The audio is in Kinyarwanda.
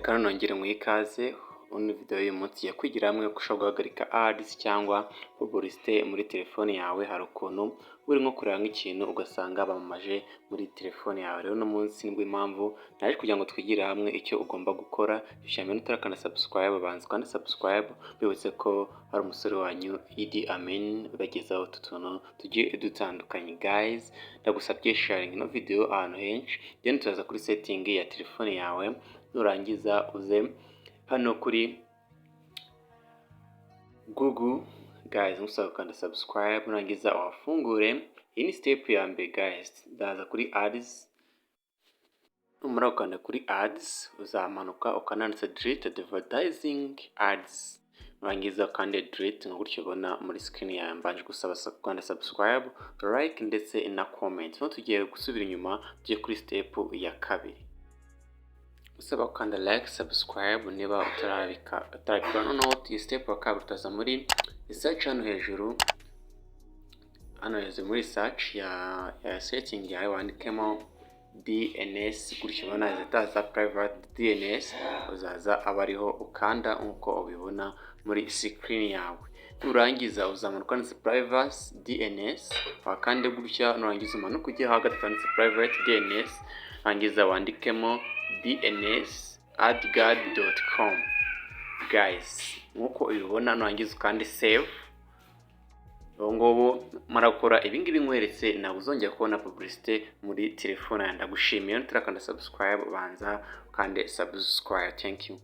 Reka nongere mu ikaze muri video y'uyu munsi ya kwigira hamwe ko ushobora guhagarika ads cyangwa publicite muri telefone yawe. Hari ukuntu uri nko kureba nk'ikintu ugasanga bamamaje muri telefone yawe. Rero no munsi nibwo impamvu naje kugira ngo twigire hamwe icyo ugomba gukora. Ishami utarakanda subscribe, banza kandi subscribe bibutse ko hari umusore wanyu Idi Amen bagezaho utu tuntu tugiye dutandukanye. Guys, ndagusabye sharing ino video ahantu henshi, then turaza kuri setting ya telefone yawe. Nurangiza uze hano kuri Google, guys, musaba gukanda subscribe. Nurangiza wafungure. Iyi ni step ya mbere guys. Ndaza kuri ads. Numara gukanda kuri ads uzamanuka ukananditse delete advertising ads. Nurangiza kandi delete nka gutyo ubona muri screen yawe. Mbanje gusaba gukanda subscribe, like ndetse na comment. No tugiye gusubira inyuma tujye kuri step ya kabiri. Usaba gukanda like, subscribe niba utarabikora. Noneho iyi step ya kabiri utaza muri search hano hejuru. Hano hejuru muri search ya setting yawe wandikemo DNS gutyo ubona zitaza private DNS, uzaza abariho ukanda nkuko ubibona muri screen yawe. Nurangiza uzamanuka ndetse privacy DNS wakande gutya. Nurangiza umanuka ujye hagati handitse private DNS, rangiza wandikemo dnsadguard.com. guys, nkuko ubibona. Nurangiza kandi save. Ngobo marakora ibingibi nkweretse nawe uzongera kubona publicite muri telefone. Ndagushimiye. Nutarakanda subscribe banza kandi subscribe. Thank you.